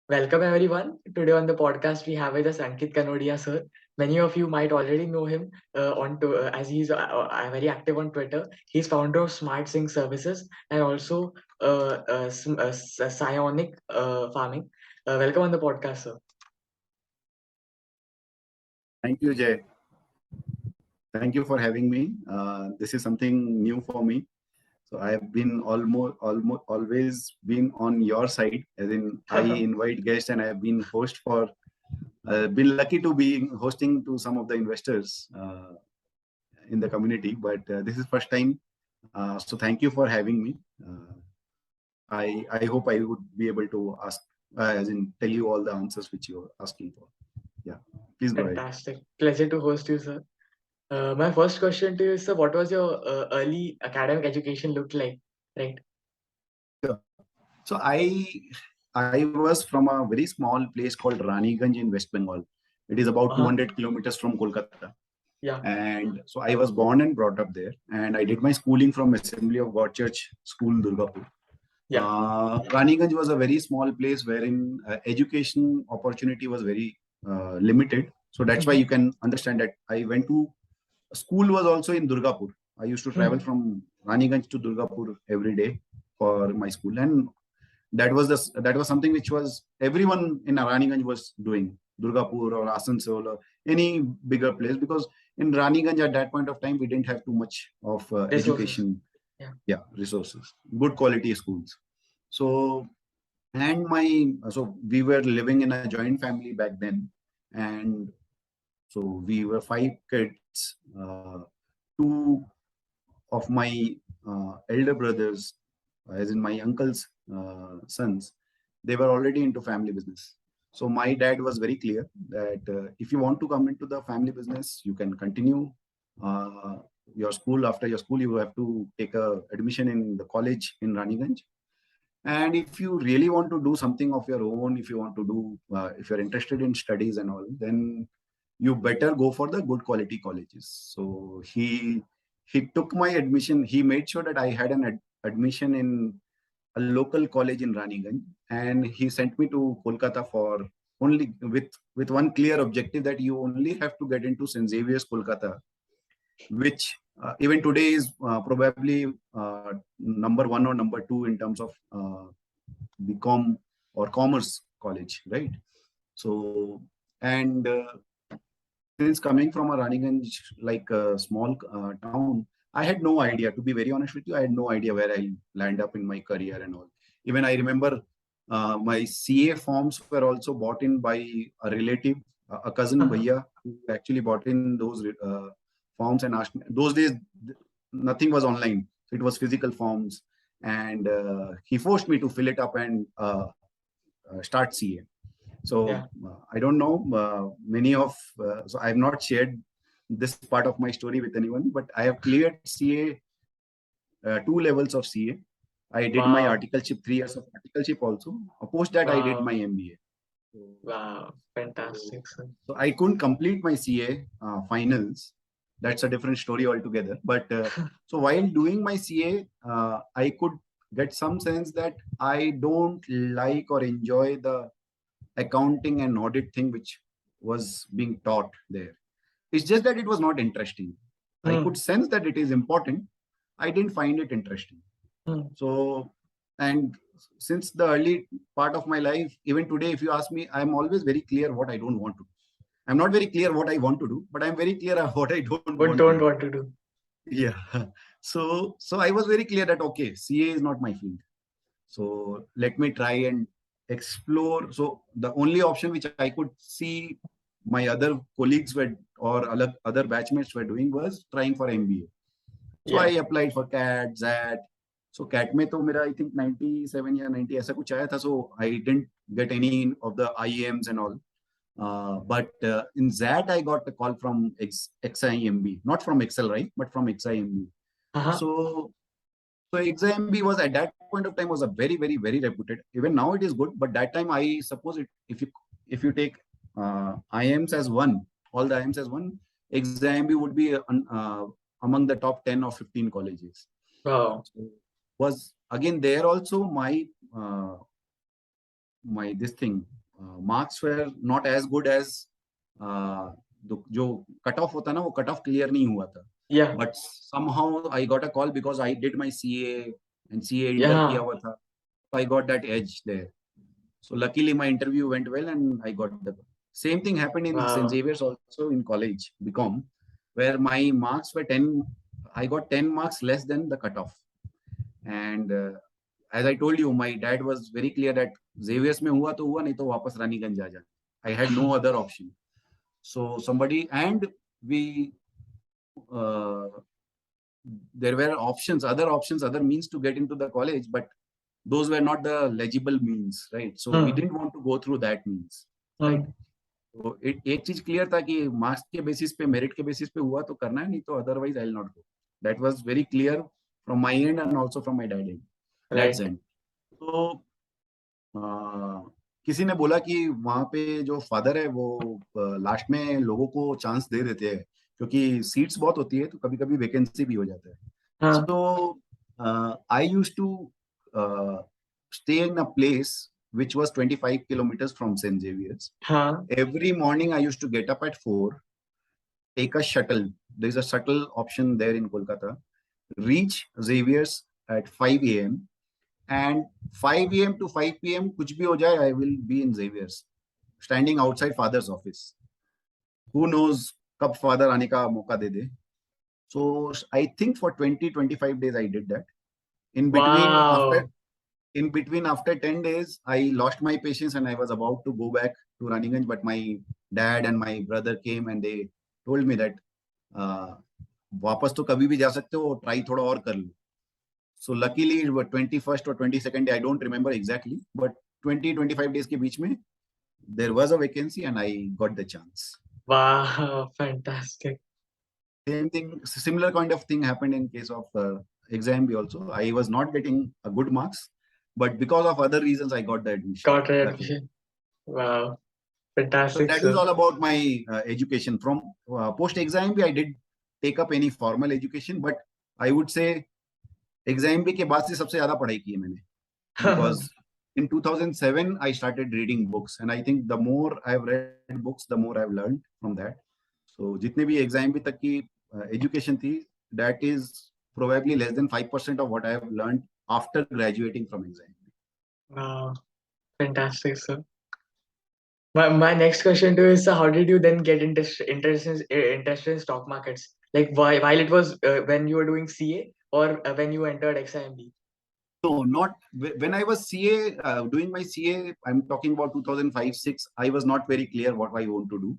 Welcome everyone. Today on the podcast we have with us Ankit Kanodia Sir. Many of you might already know him as he's very active on Twitter. He's founder of Smart Sync Services and also Psionic Farming. Welcome on the podcast, sir. Thank you, Jay. Thank you for having me. This is something new for me. So I have been always been on your side, as in I invite guests and I have been host for. Been lucky to be hosting to some of the investors in the community, but this is first time. So thank you for having me. I hope I would be able to ask, as in tell you all the answers which you are asking for. Yeah, please go ahead. Fantastic. Pleasure to host you, sir. My first question to you is, sir, what was your early academic education looked like? Right. So I was from a very small place called Raniganj in West Bengal. It is about 200 kilometers from Kolkata. Yeah. And so I was born and brought up there. And I did my schooling from Assembly of God Church School, Durgapur. Yeah. Raniganj was a very small place wherein education opportunity was very limited. So that's why you can understand that I went to school was also in Durgapur. I used to travel from Raniganj to Durgapur every day for my school, and that was something which was everyone in Raniganj was doing, Durgapur or Asansol or any bigger place, because in Raniganj at that point of time we didn't have too much of education, resources, good quality schools. So we were living in a joint family back then, and so we were 5 kids. Two of my elder brothers, as in my uncle's sons, they were already into family business. So my dad was very clear that if you want to come into the family business, you can continue your school. After your school, you have to take a admission in the college in Raniganj. And if you really want to do something of your own, if you want to do, if you're interested in studies and all, then you better go for the good quality colleges. So he took my admission. He made sure that I had an admission in a local college in Raniganj, and he sent me to Kolkata for only with one clear objective, that you only have to get into St. Xavier's Kolkata, which even today is probably number one or number two in terms of BCom or commerce college, right? So, and since coming from a Raniganj, like a small town, I had no idea, to be very honest with you, I had no idea where I'll land up in my career and all. Even I remember my CA forms were also bought in by a relative, a cousin bhaiya, who actually bought in those forms and asked me. Those days, nothing was online. So it was physical forms. And he forced me to fill it up and start CA. So I don't know so I have not shared this part of my story with anyone, but I have cleared CA, 2 levels of CA. I did my articleship, 3 years of articleship also. Post that, I did my MBA. Wow, fantastic. So I couldn't complete my CA finals. That's a different story altogether. But so while doing my CA, I could get some sense that I don't like or enjoy the accounting and audit thing which was being taught there. It's just that it was not interesting. I could sense that it is important. I didn't find it interesting. So, and since the early part of my life, even today, if you ask me, I'm always very clear what I don't want to do. I'm not very clear what I want to do, but I'm very clear what I don't want to do. Yeah. So I was very clear that, okay, CA is not my field. So let me try and explore. So the only option which I could see my other colleagues were, or other batchmates were doing, was trying for MBA. So I applied for CAT, ZAT. So CAT में तो मेरा I think 97 या 90 ऐसा कुछ आया था. So I didn't get any of the IEMs and all. But in ZAT I got a call from XIMB, not from Excel, right, but from XIMB. So XIMB was at that point of time was a very, very, very reputed. Even now it is good, but that time I suppose if you take IMs as one, all the IMs as one, XIMB would be among the top 10 or 15 colleges. Wow. So was again there also my my this thing, marks were not as good as जो cut off होता ना, वो cut off clear नहीं हुआ था. Yeah. But somehow I got a call because I did my CA and CA inter किया Yeah. हुआ था. I got that edge there. So luckily my interview went well and I got the same thing happened in St. Wow. Xavier's also in college BCom, where my marks were 10. I got 10 marks less than the cutoff. And as I told you, my dad was very clear that Xavier's में हुआ तो हुआ, नहीं तो वापस रानीगंज आ जा. I had no other option. So somebody, and we uh, there were options, other means to get into the college, but those were not the legible means, right? So we Hmm. didn't want to go through that means, right? Hmm. तो एक चीज clear था कि marks के basis पे, merit के basis पे हुआ तो करना है, नहीं तो otherwise I will not go. That was very clear from my end and also from my dad end, dad's Right. And. तो किसी ने बोला कि वहाँ पे जो फादर है वो लास्ट में लोगों को चांस दे देते हैं, क्योंकि सीट्स बहुत होती है तो कभी कभी वैकेंसी भी हो जाता है. Huh. So I used to stay in a place which was 25 kilometers from St. Xavier's. Huh. Every morning I used to get up at 4, take a shuttle. There is a shuttle option there in Kolkata. Reach Xavier's at 5 a.m. and 5 a.m. to 5 p.m. कुछ भी हो जाए, I will be in Xavier's, standing outside father's office. Who knows कब father आने का मौका दे दे. So I think for 20-25 days I did that. In between, Wow. after 10 days, I lost my patience and I was about to go back to Raniganj, but my dad and my brother came and they told me that uh, वापस तो कभी भी जा सकते हो, try थोड़ा और कर लो. So luckily, 21st or 22nd day, I don't remember exactly, but 20-25 days के बीच में there was a vacancy and I got the chance. Wow. Fantastic. Same thing, similar kind of thing happened in case of exam B also. I was not getting a good marks, but because of other reasons, I got the admission. Got an Luckily. admission. Wow. So Fantastic, that is sir. all about my education. From post exam B, I did take up any formal education, but I would say exam B के बाद से सबसे ज़्यादा पढ़ाई की है मैंने, because in 2007 I started reading books, and I think the more I've read books, the more I've learned from that. So जितने भी exam B तक की education थी, that is probably less than 5% of what I have learned after graduating from exam B. Wow. Fantastic, sir. My next question to you is, how did you then get interested in stock markets? Like, why, while it was when you were doing CA, or when you entered XIMB? No, not when I was CA, doing my CA, I'm talking about 2005-6. I was not very clear what I want to do.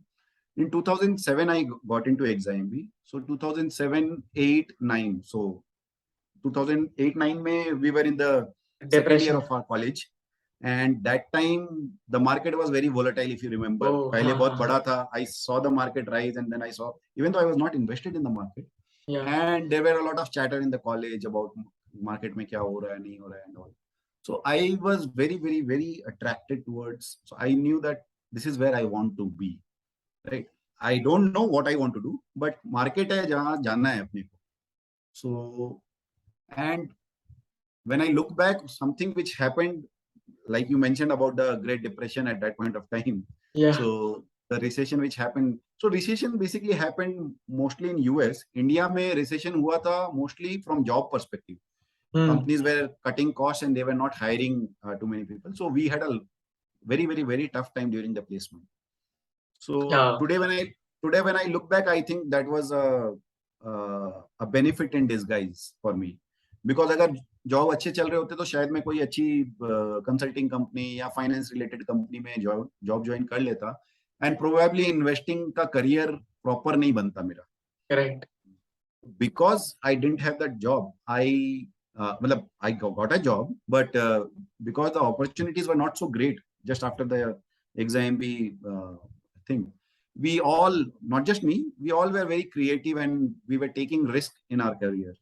In 2007, I got into exam B. So 2007, 8, 9. So 2008-9 में we were in the second year Depression. of our college, and that time the market was very volatile. If you remember, Oh, पहले बहुत बड़ा था. I saw the market rise, and then I saw, even though I was not invested in the market, yeah. and there were a lot of chatter in the college about market में क्या हो रहा है, नहीं हो रहा है, and all. So I was very, very, very attracted towards. So I knew that this is where I want to be. Right? I don't know what I want to do, but market है जहाँ जाना है अपने को. So, and when I look back, something which happened, like you mentioned about the Great Depression at that point of time. Yeah. So the recession which happened. So recession basically happened mostly in US. India में recession हुआ था mostly from job perspective. Companies were cutting costs and they were not hiring too many people. So we had a very, very, very tough time during the placement. So Yeah. today when I look back, I think that was a benefit in disguise for me. Because अगर job अच्छे चल रहे होते तो शायद मैं कोई अच्छी कंसल्टिंग कंपनी या फाइनेंस रिलेटेड कंपनी में जॉब ज्वाइन कर लेता, एंड प्रोबेबली इन्वेस्टिंग का करियर प्रॉपर नहीं बनता मेरा. Correct. Because I didn't have that job, I got a job, but because the opportunities were not so great just after the exam thing, we all, not just me, we all were very creative and we were taking risk in our career,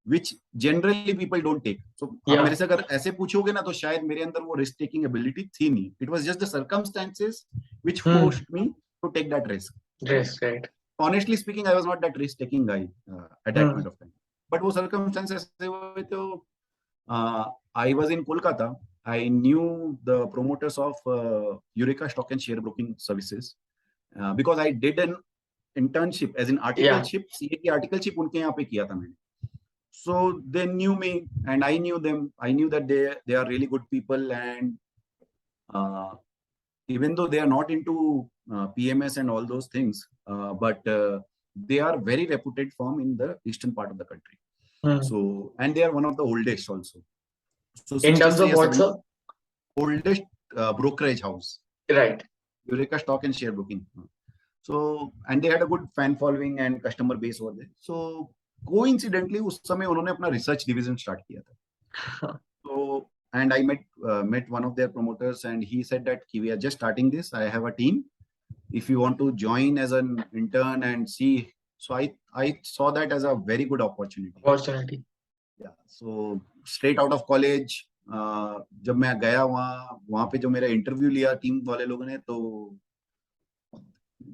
which generally people don't take. So आप Yeah. मेरे से अगर ऐसे पूछोगे ना तो शायद मेरे अंदर वो risk taking ability थी नहीं. It was just the circumstances which forced me to take that risk. Risk, right. Honestly speaking, I was not that risk taking guy at that point of time. But वो circumstances ऐसे हुए तो I was in Kolkata I knew the promoters of Eureka Stock and Share Broking Services because I did an internship as an Yeah. articleship, CA की articleship उनके यहाँ पे किया था मैंने. So they knew me and I knew them. I knew that they are really good people, and uh, even though they are not into PMS and all those things, but they are very reputed firm in the eastern part of the country. Hmm. So, and they are one of the oldest also. So In terms 63 of or what, 70 sir? oldest brokerage house, Right. Eureka Stock and Share Broking. So, and they had a good fan following and customer base over there. So, coincidentally, उस समय उन्होंने अपना research division start किया था. So, and I met one of their promoters, and he said that we are just starting this. I have a team. If you want to join as an intern and see, so I saw that as a very good opportunity. Opportunity. Yeah. So straight out of college, जब मैं गया वहाँ पे जो मेरा interview लिया team वाले लोगों ने, तो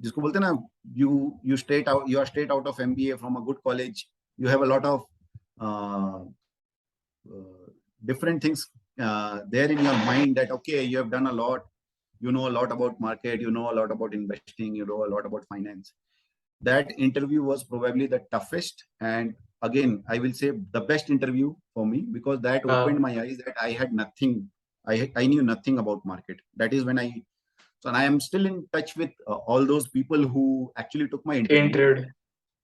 जिसको बोलते हैं ना, you are straight out of MBA from a good college, you have a lot of different things there in your mind that okay, you have done a lot, you know a lot about market, you know a lot about investing, you know a lot about finance. That interview was probably the toughest, and again I will say the best interview for me, because that opened my eyes that I had nothing, I knew nothing about market. That is when and I am still in touch with all those people who actually took my interview. Interviewed.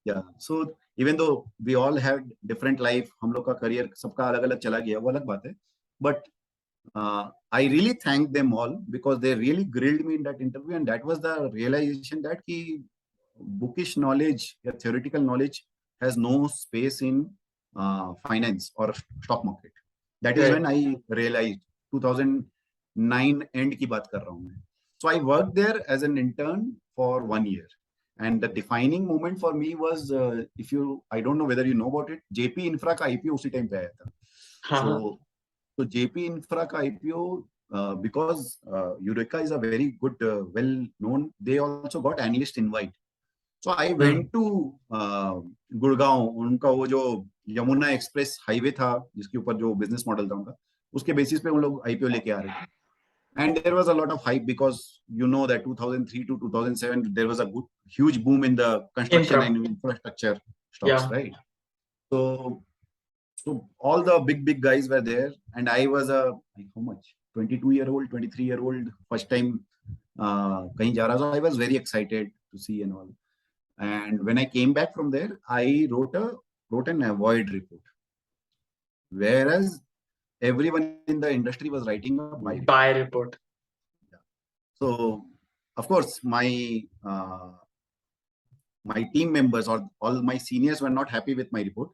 Yeah. So even though we all had different life, हम लोग का career सबका अलग अलग चला गया, वो अलग बात है. But I really thank them all because they really grilled me in that interview, and that was the realization that ki bookish knowledge, या theoretical knowledge has no space in finance or stock market. That is when Right. I realized 2009 end की बात कर रहा हूँ मैं. So I worked there as an intern for 1 year. And the defining moment for me was, I don't know whether you know about it, JP Infra का IPO उसी time पे आया था. हाँ. So JP Infra ka IPO, because Eureka is a very good, well known, they also got analyst invite. So I went to Gurgaon, उनका वो जो Yamuna express highway था जिसके ऊपर जो बिजनेस मॉडल था उनका, उसके बेसिस पे उन लोग IPO लेके आ रहे थे. And there was a lot of hype because you know that 2003 to 2007 there was a huge boom in the construction Infra. and infrastructure stocks, Yeah. right? So all the big guys were there, and I was like, how much, 22-year-old, 23-year-old, first time kahin ja raha. So I was very excited to see and all. And when I came back from there, I wrote an avoid report, whereas everyone in the industry was writing a buy report. Buy report. Yeah. So of course my team members or all my seniors were not happy with my report.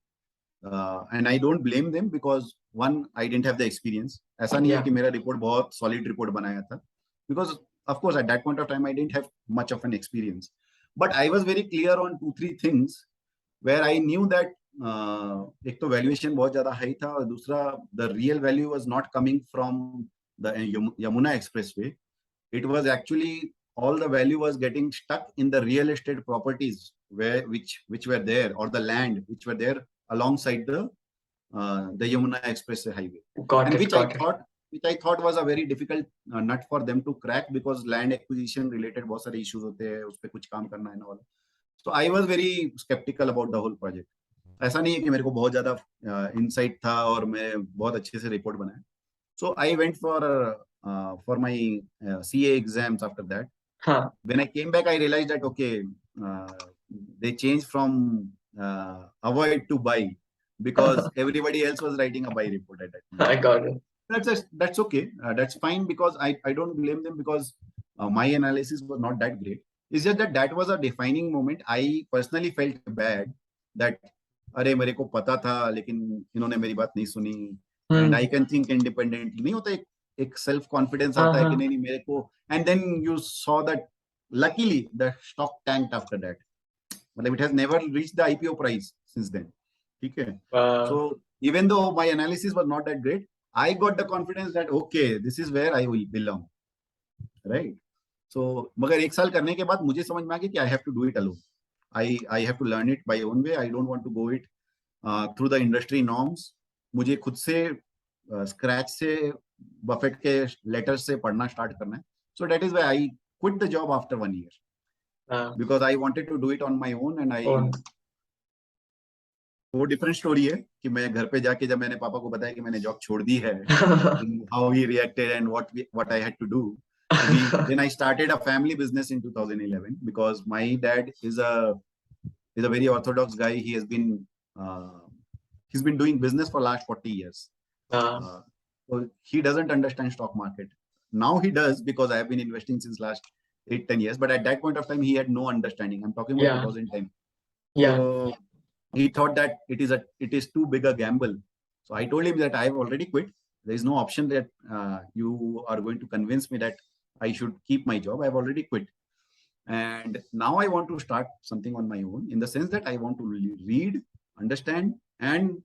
And I don't blame them because one, I didn't have the experience. ऐसा नहीं है कि मेरा report बहुत solid report बनाया था, because of course at that point of time I didn't have much of an experience. But I was very clear on 2-3 things where I knew that एक तो valuation बहुत ज़्यादा high था, और दूसरा the real value was not coming from the Yamuna Expressway. It was actually all the value was getting stuck in the real estate properties which were there, or the land which were there alongside the Yamuna Expressway highway, and which I thought was a very difficult nut for them to crack, because land acquisition related बहुत सारे issues होते हैं, उस पे कुछ काम करना and all. So I was very skeptical about the whole project. ऐसा नहीं है कि मेरे को बहुत ज़्यादा insight था और मैं बहुत अच्छे से report बनाया. So I went for my CA exams after that. When I came back, I realized that okay, they changed from avoid to buy, because everybody else was writing a buy report at that point. I got it. That's okay. That's fine, because I don't blame them, because my analysis was not that great. It's just that was a defining moment. I personally felt bad that अरे मेरे को पता था लेकिन इन्होंने मेरी बात नहीं सुनी. And I can think independently. नहीं होता, एक self confidence आता है कि नहीं मेरे को. And then you saw that luckily the stock tanked after that. मतलब it has never reached the IPO price since then. ठीक है. So even though my analysis was not that great, I got the confidence that okay, this is where I will belong, right? So मगर एक साल करने के बाद मुझे समझ में आ गया कि I have to do it alone. I have to learn it my own way. I don't want to go it through the industry norms. मुझे खुद से scratch से बफेट के लेटर्स से पढ़ना स्टार्ट करना है. So that is why I quit the job after 1 year because I wanted to do it on my own and I. own. वो डिफरेंट स्टोरी है कि मैं घर पे जाके जब मैंने पापा को बताया कि मैंने जॉब छोड़ दी है, how he reacted and what I had to do. So then I started a family business in 2011 because my dad is a very orthodox guy. Uh, he's been doing business for last 40 years. So he doesn't understand stock market. Now he does because I have been investing since last 8-10 years. But at that point of time, he had no understanding. I'm talking about 2010. So he thought that it is too big a gamble. So I told him that I have already quit. There is no option that you are going to convince me that I should keep my job. I have already quit. And now I want to start something on my own in the sense that I want to read, understand, and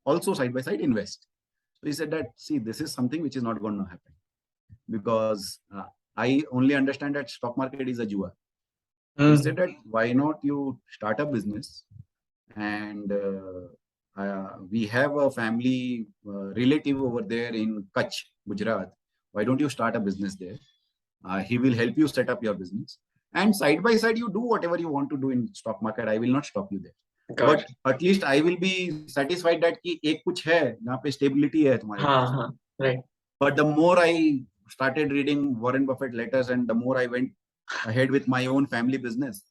also side by side invest. So he said that, see, this is something which is not going to happen because I only understand that stock market is a jua. He said that why not you start a business and we have a family relative over there in Kutch, Gujarat. Why don't you start a business there? He will help you set up your business. And side by side, you do whatever you want to do in stock market. I will not stop you there. But at least I will be satisfied that कि एक कुछ है जहाँ पे stability है तुम्हारे पास. Right. But the more I started reading Warren Buffett letters and the more I went ahead with my own family business,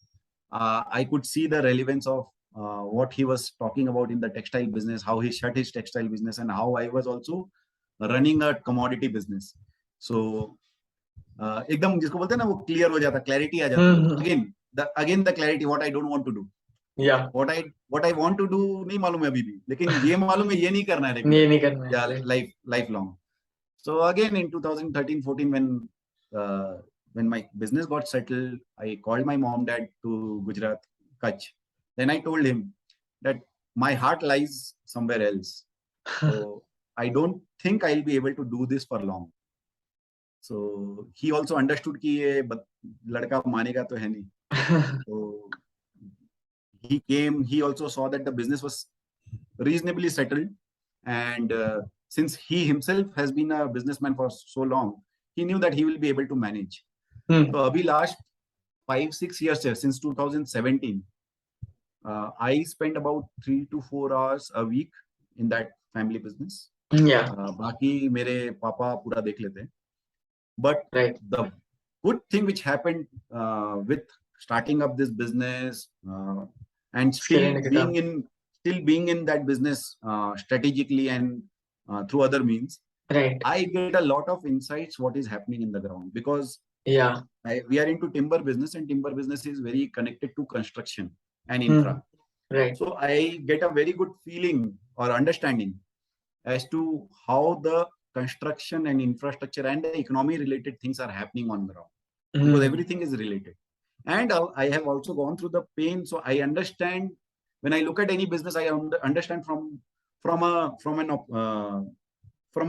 I could see the relevance of what he was talking about in the textile business, how he shut his textile business, and how I was also running a commodity business. So एकदम जिसको बोलते हैं ना वो clear हो जाता, clarity आ जाती है. Again the clarity what I don't want to do. What I want to do नहीं मालूम है अभी भी, लेकिन ये मालूम है ये नहीं करना है regular, life long. So again in 2013-14 when my business got settled, I called my mom dad to Gujarat, Kutch. Then I told him that my heart lies somewhere else. So I don't think I'll be able to do this for long. So he also understood कि ये लड़का मानेगा तो है नहीं. So he came. He also saw that the business was reasonably settled, and since he himself has been a businessman for so long, he knew that he will be able to manage. So abhi last 5-6 years since 2017, I spend about 3 to 4 hours a week in that family business. बाकी मेरे पापा पूरा देख लेते हैं. But the good thing which happened with starting up this business and still being in that business strategically and through other means, I get a lot of insights what is happening in the ground because we are into timber business and timber business is very connected to construction and infra. So I get a very good feeling or understanding as to how the construction and infrastructure and the economy related things are happening on ground because everything is related. And I have also gone through the pain, so I understand. When I look at any business, I understand from a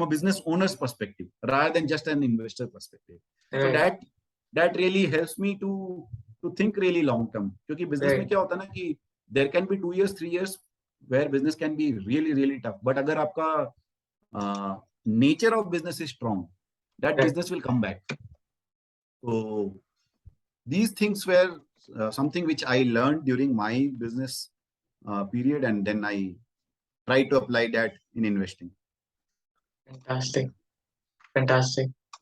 business owner's perspective rather than just an investor perspective. So that really helps me to think really long term. क्योंकि business में क्या होता है ना कि there can be 2 years, 3 years where business can be really really tough. But अगर आपका nature of business is strong, that business will come back. So these things were something which I learned during my business period, and then I try to apply that in investing. Fantastic.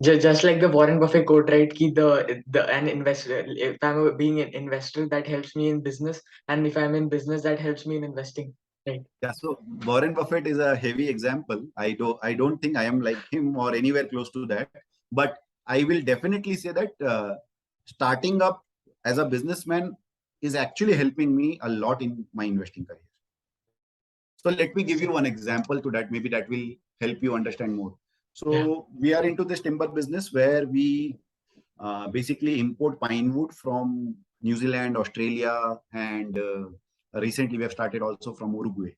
Just like the Warren Buffett quote, right? Ki an investor. If I'm being an investor, that helps me in business, and if I'm in business, that helps me in investing. Right. Yeah. So Warren Buffett is a heavy example. I don't think I am like him or anywhere close to that. But I will definitely say that starting up as a businessman is actually helping me a lot in my investing career. So let me give you one example to that. Maybe that will help you understand more. So we are into this timber business where we basically import pine wood from New Zealand, Australia, and recently we have started also from Uruguay.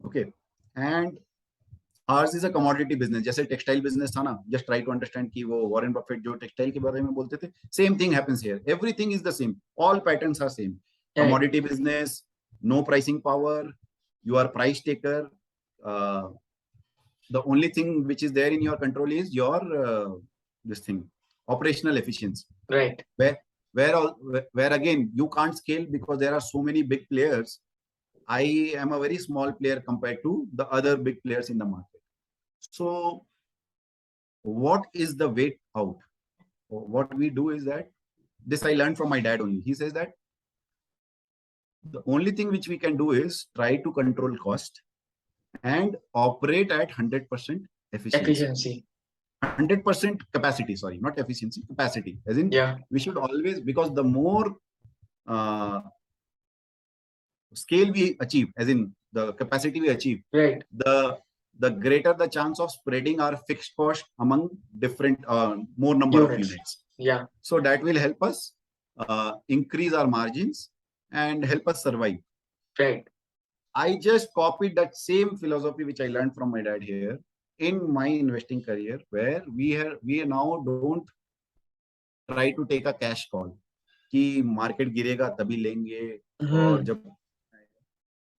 Okay. And ours is a commodity business. जैसे textile business था ना, just try to understand कि वो Warren Buffett जो textile के बारे में बोलते थे, same thing happens here. Everything is the same. All patterns are same. Commodity business, no pricing power. You are price taker. the only thing which is there in your control is your this thing, operational efficiency. Right. Where again you can't scale because there are so many big players. I am a very small player compared to the other big players in the market. So what is the way out? What we do is that, this I learned from my dad only. He says that the only thing which we can do is try to control cost and operate at 100% efficiency. Efficiency. 100% capacity, sorry, not efficiency, capacity. As in, Yeah. we should always, because the more uh, scale we achieve, as in the capacity we achieve, Right. the greater the chance of spreading our fixed cost among different more number of Units. units. Yeah. So that will help us increase our margins and help us survive. Right. I just copied that same philosophy which I learned from my dad here in my investing career, where we now don't try to take a cash call कि market गिरेगा तभी लेंगे और जब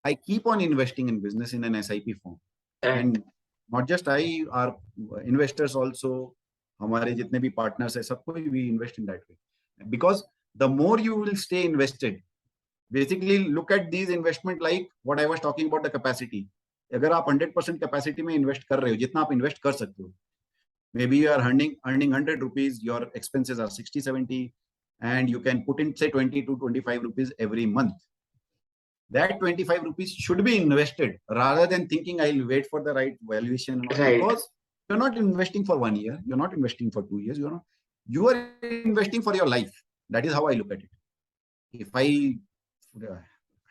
I keep on investing in business in an SIP form. Right. And not just I, our investors also, हमारे जितने भी partners है सबको we invest in that way. Because the more you will stay invested, basically look at these investment like what I was talking about, the capacity. अगर आप 100% capacity में invest कर रहे हो, जितना आप invest कर सकते हो, maybe you are earning 100 rupees, your expenses are 60, 70, and you can put in say 20 to 25 rupees every month. That 25 rupees should be invested rather than thinking I'll wait for the right valuation. Right. Because you're not investing for 1 year, you're not investing for 2 years, you are investing for your life. That is how I look at it. If I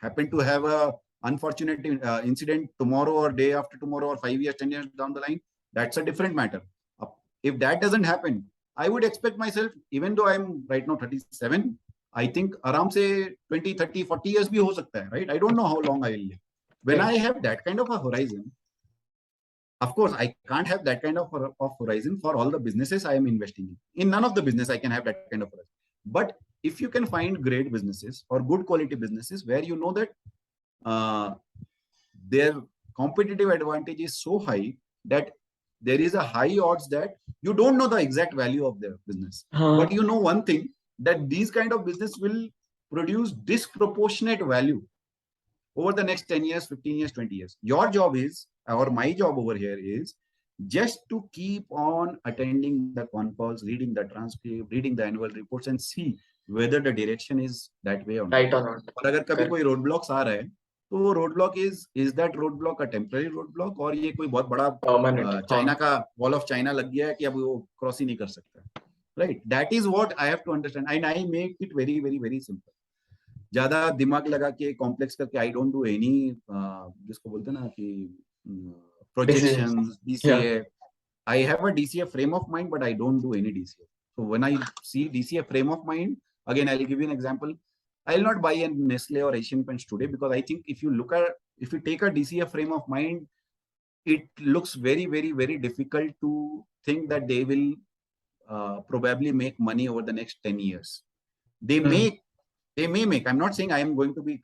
happen to have a unfortunate incident tomorrow or day after tomorrow or 5 years, 10 years down the line, that's a different matter. If that doesn't happen, I would expect myself, even though I'm right now 37, I think around say 20, 30, 40 years bhi ho sakta hai, right? I don't know how long I will live. When I have that kind of a horizon, of course, I can't have that kind of horizon for all the businesses I am investing in. In none of the business, I can have that kind of horizon. But if you can find great businesses or good quality businesses where you know that their competitive advantage is so high that there is a high odds that you don't know the exact value of their business. But you know one thing, that these kind of business will produce disproportionate value over the next 10 years, 15 years, 20 years. Your job is, or my job over here is, just to keep on attending the con calls, reading the transcript, reading the annual reports and see whether the direction is that way or not. Right or not. और अगर कभी कोई roadblocks आ रहा है, तो वो roadblock is that roadblock a temporary roadblock और ये कोई बहुत बड़ा चाइना का wall of China लग गया है कि अब वो cross ही नहीं कर सकता, right? That is what I have to understand, and I make it very, very, very simple. ज्यादा दिमाग लगा के complex करके I don't do any जिसको बोलते हैं ना कि projections, DCF. I have a DCF frame of mind, but I don't do any DCF. So when I see DCF frame of mind, again, I'll give you an example. I'll not buy a Nestle or Asian Paints today because I think if you take a DCF frame of mind, it looks very, very, very difficult to think that they will probably make money over the next 10 years. They may make. I'm not saying I am going to be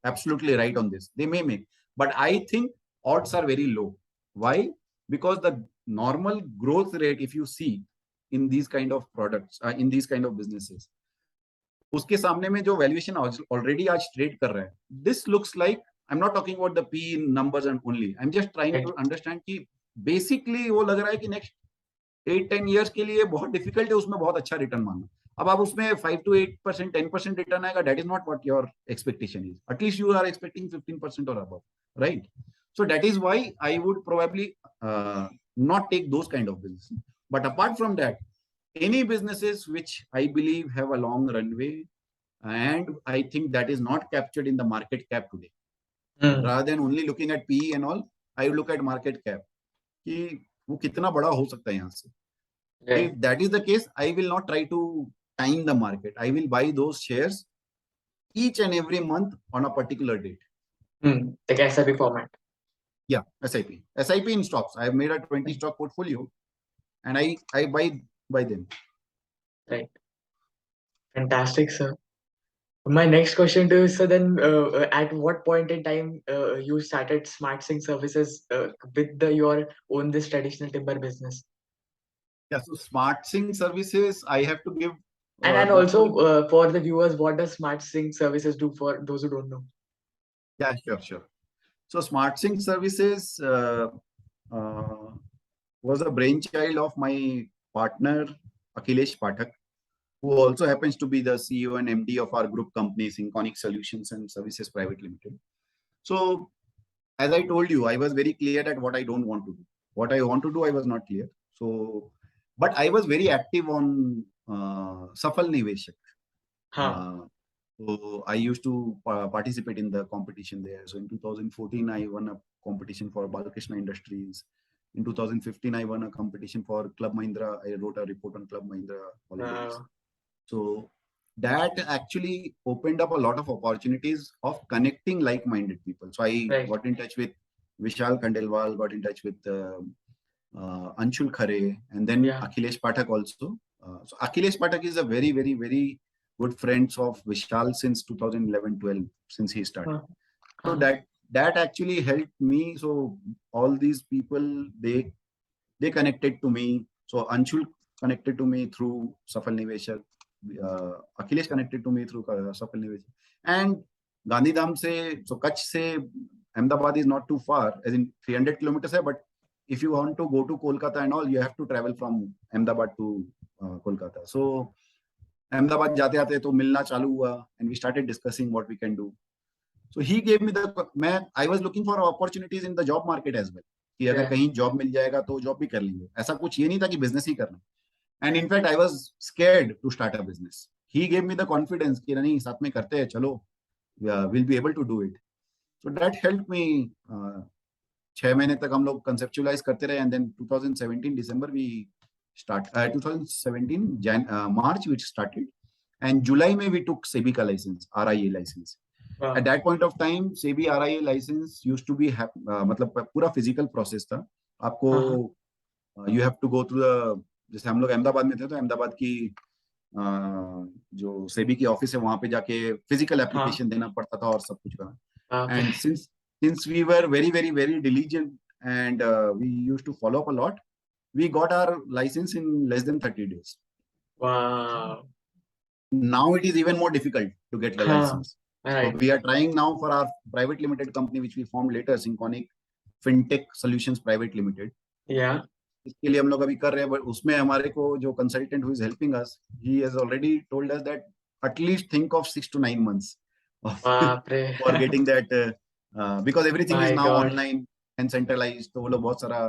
absolutely right on this. They may make, but I think odds are very low. Why? Because the normal growth rate, if you see in these kind of products, in these kind of businesses, उसके सामने में जो valuation already आज trade कर रहा है, this looks like, I'm not talking about the P numbers and only. I'm just trying to understand कि basically वो लग रहा है कि next 8-10 years के लिए बहुत difficult है उसमें बहुत अच्छा return मानना. अब आप उसमें 5 to 8%, 10% return आएगा, that is not what your expectation is. At least you are expecting 15% or above, right? So that is why I would probably not take those kind of businesses. But apart from that, any businesses which I believe have a long runway, and I think that is not captured in the market cap today. Rather than only looking at PE and all, I look at market cap. कि वो कितना बड़ा हो सकता है यहाँ से. If that is the case, I will not try to time the market. I will buy those shares each and every month on a particular date. Like SIP format. Yeah, SIP in stocks. I have made a 20 stock portfolio, and I buy them. Right. Fantastic, sir. My next question to you, so then, at what point in time you started Smart Sync services with your own this traditional timber business? Yeah, so Smart Sync services, I have to give And the full. also for the viewers, what does Smart Sync services do for those who don't know? Yeah, sure, sure. So Smart Sync services uh, was a brainchild of my partner Akhilesh Pathak, who also happens to be the CEO and MD of our group company, Synconic Solutions and Services Private Limited. So, as I told you, I was very clear that what I don't want to do. What I want to do, I was not clear. So, but I was very active on Safal Niveshak. Huh. Uh, so I used to participate in the competition there. So in 2014, I won a competition for Balakrishna Industries. In 2015, I won a competition for Club Mahindra. I wrote a report on Club Mahindra holidays. Uh, So that actually opened up a lot of opportunities of connecting like-minded people. So I right. got in touch with Vishal Kandelwal, got in touch with Anshul Khare, and then Yeah. Akhilesh Pathak also. So Akhilesh Pathak is a very, very, very good friends of Vishal since 2011-12, since he started. Huh. So Huh. that actually helped me. So all these people, they connected to me. So Anshul connected to me through Safal Niveshak. Akhilesh connected to me through Safal Niveshak. And Gandhidham se, so Kutch se Ahmedabad is not too far, as in 300 kilometers, hai, but if you want to go to Kolkata and all, you have to travel from Ahmedabad to Kolkata. So Ahmedabad जाते आते तो मिलना चालू हुआ, and we started discussing what we can do. So he gave me the, मैं I was looking for opportunities in the job market as well, कि अगर Yeah. कहीं जॉब मिल जाएगा तो जॉब भी कर लेंगे. ऐसा कुछ ये नहीं था कि बिजनेस ही करना. And in fact, I was scared to start a business. He gave me the confidence कि नहीं साथ में करते हैं, चलो, we'll be able to do it. So that helped me. 6 महीने तक हम लोग conceptualize करते रहे, and then 2017 December we start. 2017 March we started, and July में we took SEBI का license, RIA license. At Wow. that point of time, SEBI RIA license used to be मतलब पूरा physical process था. आपको Uh-huh. you have to go through the, जैसे हम लोग अहमदाबाद में थे तो अहमदाबाद की जो सेबी की ऑफिस है वहां पे जाके फिजिकल Huh. एप्लीकेशन देना पड़ता था और सब कुछ करना. Okay. And since we were very very very diligent and we used to follow up a lot, we got our license in less than 30 days. Wow. Now it is even more difficult to get the Huh. license. So Right. we are trying now for our private limited company which we formed later, Synconic FinTech Solutions Private Limited. Yeah. इसके लिए हम लोग अभी कर रहे हैं, but उसमें हमारे को जो consultant who is helping us, he has already told us that at least think of 6 to 9 months बापरे. For getting that, because everything is My now God. Online and centralise, तो वो लोग बहुत सारा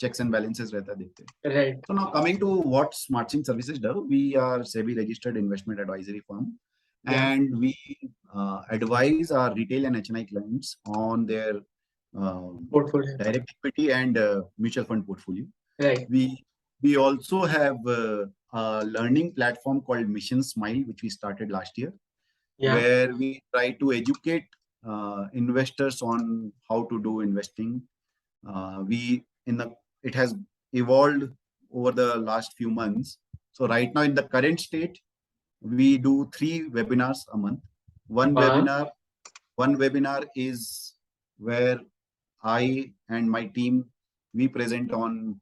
चेक्स एंड बैलेंसेस रहता है देखते हैं. Right. So now coming to what SmartSync services do, we are SEBI registered investment advisory firm, Yeah. and we advise our retail and HNI clients on their Portfolio. direct equity and mutual fund portfolio. Right. We also have a learning platform called Mission Smile, which we started last year, Yeah. where we try to educate investors on how to do investing. We in the It has evolved over the last few months. So right now in the current state, we do 3 webinars a month. One Uh, webinar, one webinar is where I and my team, we present on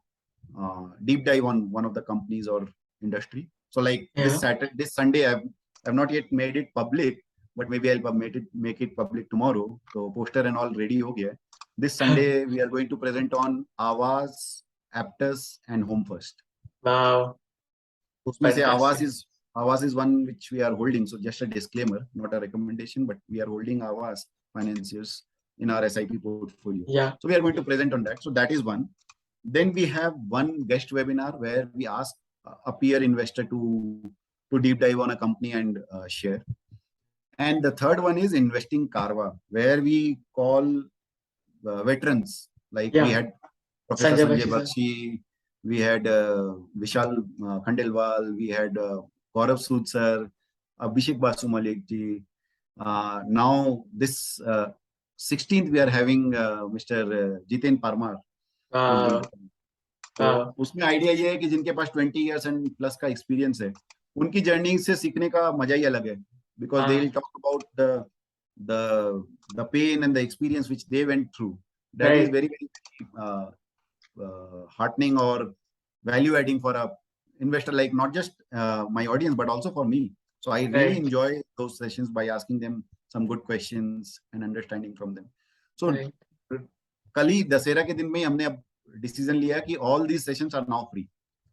deep dive on one of the companies or industry. So like yeah. this Sunday, I've not yet made it public, but maybe I'll make it public tomorrow. So poster and all ready ho gaya. This Sunday we are going to present on Aavas, Aptus, and Home First. Wow. उसमें से Fantastic. Aavas is one which we are holding. So just a disclaimer, not a recommendation, but we are holding Aavas financiers in our SIP portfolio. Yeah. So we are going to present on that. So that is one. Then we have one guest webinar where we ask a peer investor to deep dive on a company and share. And the third one is investing Carva, where we call veterans. Like we Yeah. had Professor Sanjay Sanjay Bakshi sir. Bakshi, we had Vishal Khandelwal, we had Gaurav Sood sir, Abhishek Basu Malik ji. Now this 16th we are having Mr. Jiten Parmar, who is going Wow. to come. तो Wow. उसमें idea ये है कि जिनके पास 20 years and plus का experience है, उनकी journey से सीखने का मजा ही अलग है. because they'll talk about the the pain and the experience which they went through. That is right, very, very heartening or value adding for a investor, like not just my audience but also for me. So I really right, enjoy those sessions by asking them some good questions and understanding from them. So right. कल ही दशहरा के दिन में ही हमने अब decision लिया कि all these sessions are now free.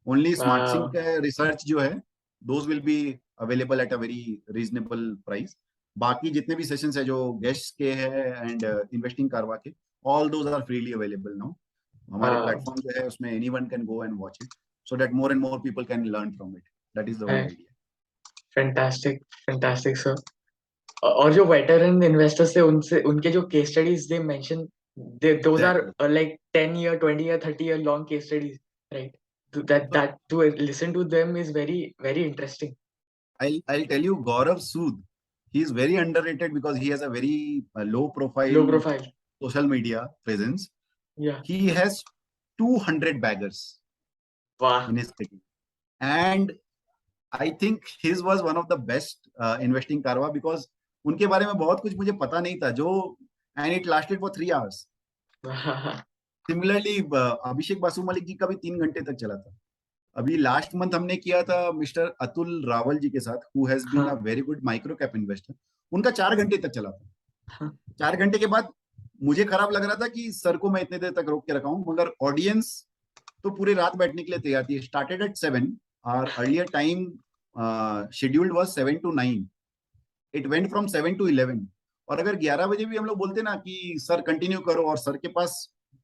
Only smart sync Wow. का research जो है those will be available at a very reasonable price. बाकी जितने भी सेशंस है जो गेस्ट के हैं एंड इन्वेस्टिंग कारवा के, all those are freely available now. हमारे Wow. प्लेटफॉर्म जो है उसमें anyone can go and watch it, so that more and more people can learn from it. That is the whole Right. Idea. Fantastic, fantastic, sir. और जो veteran investors थे उनसे उनके जो case studies they mention, those are exactly. Like 10 year 20 year 30 year long case studies, right? That to listen to them is very very interesting. I'll tell you, Gaurav Sood, he is very underrated because he has a very low Low profile profile. social media presence. Yeah. He has 200 baggers Wow. in his kitty. And I think his was one of the best investing कारवा because उनके बारे में बहुत कुछ मुझे पता नहीं था जो, and it lasted for 3 hours. Similarly, अभिषेक बासु मलिक जी का भी 3 घंटे तक चला था. अभी लास्ट मंथ हमने किया था मिस्टर अतुल रावल जी के साथ, हु हैज बीन अ हाँ. Very good micro cap investor. उनका 4 घंटे तक चला था. हाँ. 4 घंटे के बाद मुझे खराब लग रहा था कि सर को मैं इतने देर तक रोक के रखा हूं, मगर ऑडियंस तो पूरी रात बैठने के लिए तैयार थी. स्टार्टेड एट 7, और earlier time scheduled was 7 to 9. It went from 7 to 11. और अगर 11 बजे भी हम लोग बोलते ना कि सर कंटिन्यू करो और सर के पास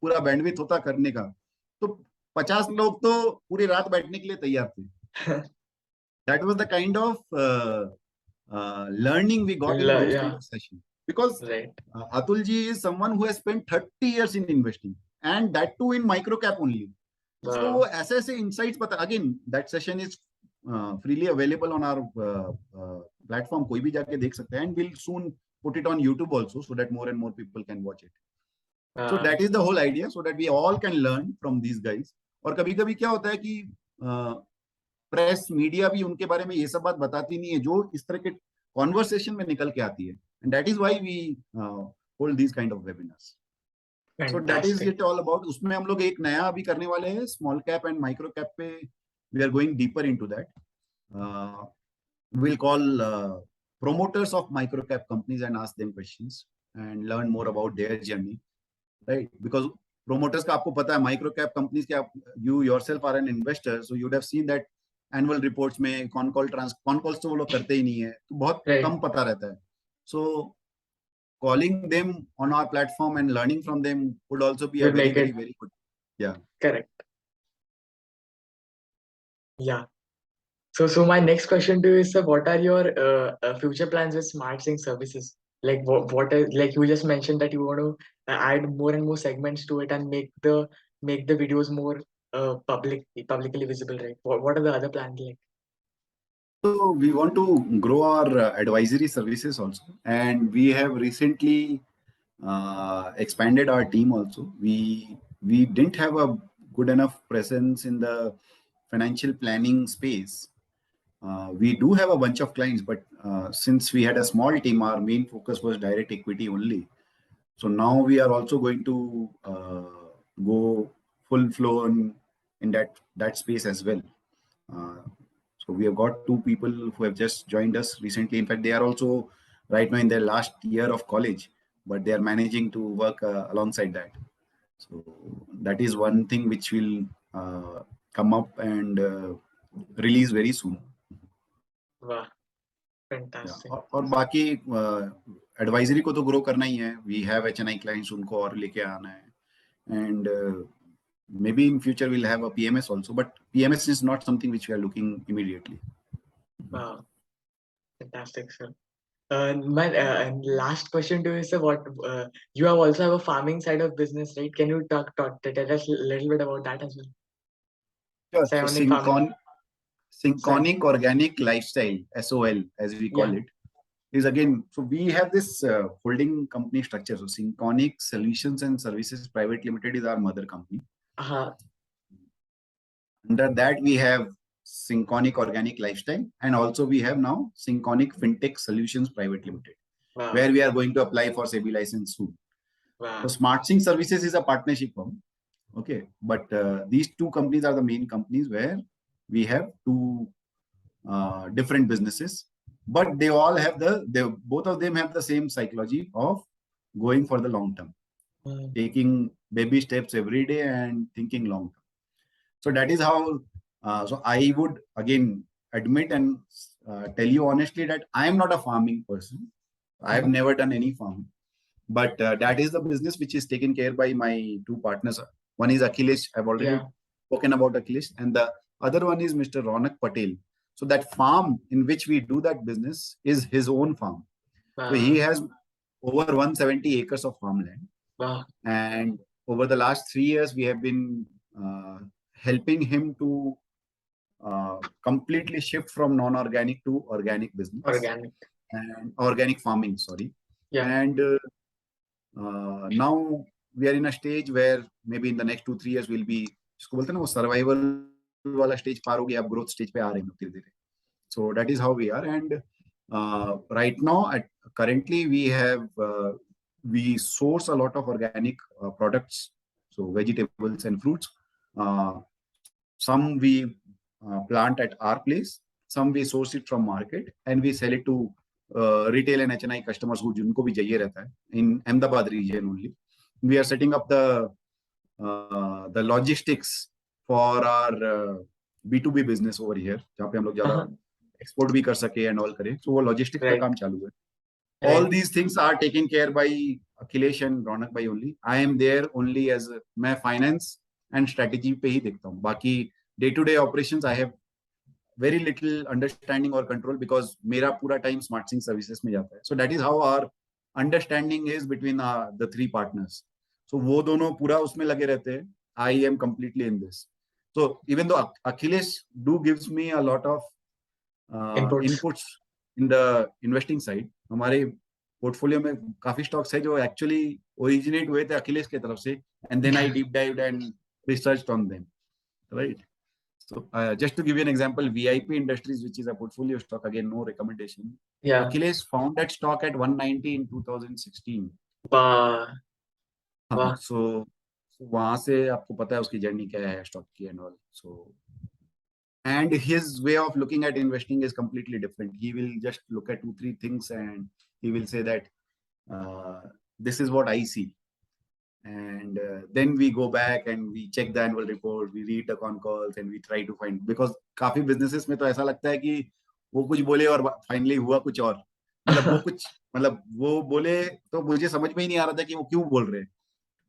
पूरा बैंडविड्थ होता करने का, तो 50 लोग तो पूरी रात बैठने के लिए तैयार थे. That was the kind of learning we got in those kind Yeah. of sessions, because Right. Atul ji is someone who has spent 30 years in investing, and that too in micro cap only. So Wow. ऐसे ऐसे insights पता, again that session is freely available on our platform. कोई भी जाके देख सकते हैं, and we'll soon put it on YouTube also so that more and more people can watch it. So Wow. that is the whole idea, so that we all can learn from these guys. और कभी कभी क्या होता है कि press media भी उनके बारे में ये सब बात बताती नहीं है जो इस तरह के कॉन्वर्सेशन में निकल के आती है, and that is why we hold this kind of webinars. So that is Fantastic. It all about. उसमें हम लोग एक नया अभी करने वाले हैं, small cap and micro cap पे. We are going deeper into that. we'll call promoters of micro cap companies and ask them questions and learn more about their journey, right? Because promoters का आपको पता है, micro cap companies के, आप you yourself are an investor, so you would have seen that annual reports में con calls तो वो लोग करते ही नहीं है, तो बहुत Right. कम पता रहता है. सो calling them on our platform and learning from them would also be a Will very make very it very good. Yeah. correct. Yeah. So my next question to you is, sir, what are your future plans with Smart Sync services? Like what is, like you just mentioned that you want to add more and more segments to it and make the videos more publicly visible, right? What are the other plans like? So we want to grow our advisory services also, and we have recently expanded our team also. We didn't have a good enough presence in the financial planning space. We do have a bunch of clients, but since we had a small team, our main focus was direct equity only. So now we are also going to go full flow in that space as well. Uh, so we have got 2 people who have just joined us recently. In fact, they are also right now in their last year of college, but they are managing to work alongside that. So that is one thing which will come up and release very soon. Wow, Yeah. fantastic. और बाकी advisory को तो grow करना ही है. We have HNI clients, उनको और लेके आना है, and maybe in future we'll have a PMS also, but PMS is not something which we are looking immediately. Wow, fantastic, sir. My and last question to you is, sir, what you have also have a farming side of business, right? Can you tell us a little bit about that as well? Sure. So Cyanic farming. Sorry. Synchronic Organic Lifestyle, SOL as we call Yeah. it, is again, so we have this holding company structure. So Synchronic Solutions and Services Private Limited is our mother company. Uh-huh. Under that we have Synconic Organic Lifestyle, and also we have now Synconic Fintech Solutions Private Limited, Wow. where we are going to apply for SEBI license soon. Wow. So SmartSync Services is a partnership firm. Okay, but these two companies are the main companies where we have two different businesses, but they all have both of them have the same psychology of going for the long term, taking baby steps every day and thinking long term. So that is how. So I would again admit and tell you honestly that I am not a farming person. I have never done any farming, but that is the business which is taken care by my two partners. One is Akhilesh. I've already spoken about Akhilesh, and the other one is Mr. Ronak Patel. So that farm in which we do that business is his own farm. So he has over 170 acres of farmland. Wow. And over the last 3 years, we have been helping him to completely shift from non-organic to organic business. Organic. And organic farming, sorry. Yeah. And now we are in a stage where maybe in the next 2-3 years we'll be, इसको बोलते हैं ना वो survival वाला stage पार हो गया, अब growth stage पे आ रहे हैं धीरे-धीरे. So that is how we are. And right now, currently we source a lot of organic products, so vegetables and fruits. Some we plant at our place, some we source it from market, and we sell it to retail and HNI customers who जिनको भी चाहिए रहता है in Ahmedabad region only. We are setting up the logistics for our B2B business over here, जहाँ पे हम लोग ज़्यादा export भी कर सके and all करें. So वो logistics का काम चालू है. All these things are taken care by Akhilesh and Ronak bhai only. I am there only as मैं finance and strategy पे ही देखता हूँ. बाकी day-to-day operations I have very little understanding or control because मेरा पूरा time SmartSync services में जाता है. So that is how our understanding is between the three partners. So वो दोनों पूरा उसमें लगे रहते हैं. I am completely in this. So even though Akhilesh gives me a lot of inputs in the investing side, हमारे portfolio में काफी स्टॉक्स है जो एक्चुअली ओरिजिनेट हुए थे अखिलेश की तरफ से, and then I deep dived and researched on them, right? So just to give you an example, VIP Industries, which is a portfolio stock, again no recommendation. Yeah. Akhilesh found that stock at 190 in 2016. हाँ, so वहां से आपको पता है उसकी journey क्या है stock की and all. So and his way of looking at investing is completely different. He will just look at 2-3 things and he will say that this is what I see. And then we go back and we check the annual report, we read the con calls and we try to find, because काफी businesses में तो ऐसा लगता है कि वो कुछ बोले और finally हुआ कुछ और. मतलब वो बोले तो मुझे समझ में ही नहीं आ रहा था कि वो क्यों बोल रहे हैं.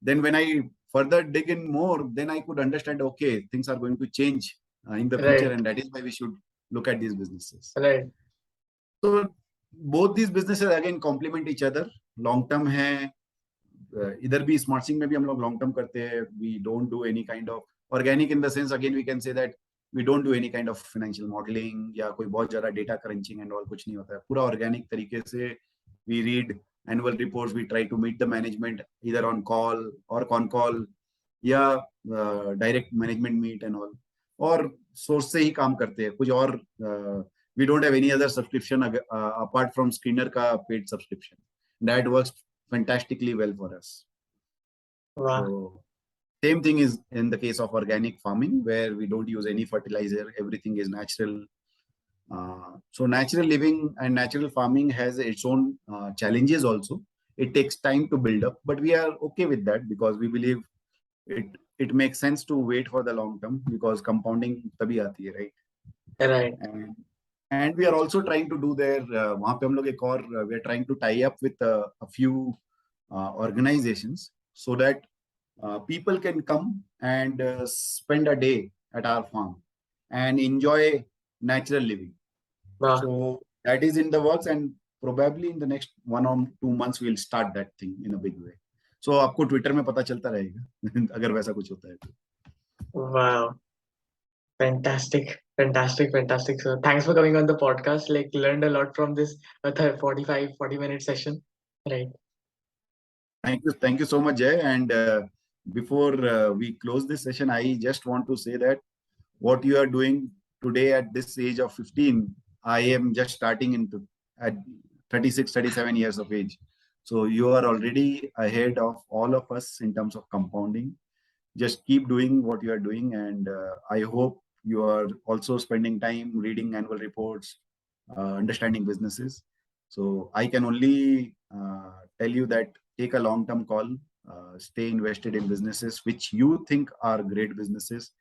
Then when I further dig in more, then I could understand, okay, things are going to change in the future, and that is why we should look at these businesses. Right. So both these businesses again complement each other. Long term है, इधर भी SmartSync में भी हम लोग long term करते हैं. We don't do any kind of organic in the sense, again we can say that we don't do any kind of financial modeling या कोई बहुत ज़्यादा data crunching and all कुछ नहीं होता है. पूरा organic तरीके से we read annual reports, we try to meet the management either on call or con call या direct management meet and all. और सोर्स से ही काम करते हैं. कुछ और we don't have any other subscription apart from Screener का paid subscription. That works fantastically well for us. Wow. So, same thing is in the case of organic farming, where we don't use any fertilizer, everything is natural. So natural living and natural farming has its own challenges also. It takes time to build up, but we are okay with that because we believe it makes sense to wait for the long term because compounding तभी आती है, right? Right. And we are also trying to do there. वहाँ पे हम लोग एक और we are trying to tie up with a few organizations so that people can come and spend a day at our farm and enjoy natural living. Wow. So that is in the works, and probably in the next 1 or 2 months we'll start that thing in a big way. So आपको Twitter में पता चलता रहेगा अगर वैसा कुछ होता है तो. Wow. Fantastic, sir. Thanks for coming on the podcast. Like, learned a lot from this 40-minute session. Right. Thank you so much, Jay. And before we close this session, I just want to say that what you are doing today at this age of 15, I am just starting into at 36, 37 years of age. So you are already ahead of all of us in terms of compounding. Just keep doing what you are doing, and I hope you are also spending time reading annual reports, understanding businesses. So I can only tell you that take a long term call, stay invested in businesses which you think are great businesses.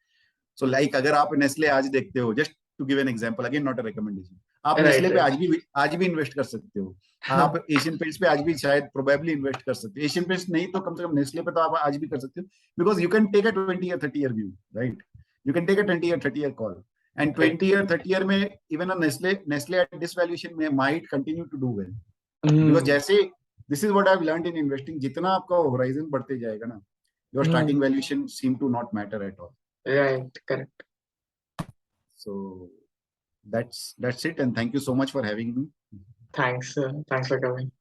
So like अगर आप Nestle आज देखते हो, just to give an example, again not a recommendation, आप Right, Nestle पे right. आज भी invest कर सकते हो. आप एशियन पेंट्स पे आज भी शायद प्रोबेबली इन्वेस्ट कर सकते हो. एशियन पेंट्स नहीं तो कम से कम नेस्ले पे तो आप आज भी कर सकते हो, because you can take a 20 year 30 year view, right. You can take a 20 year 30 year call, and Right. 20 year 30 year में even a Nestle Nestle at this valuation में might continue to do well, because Mm, जैसे this is what I have learned in investing, जितना आपका horizon बढ़ते जाएगा ना, your mm, starting valuation seem to not matter at all. right, correct. So that's it, and thank you so much for having me. Thanks for coming.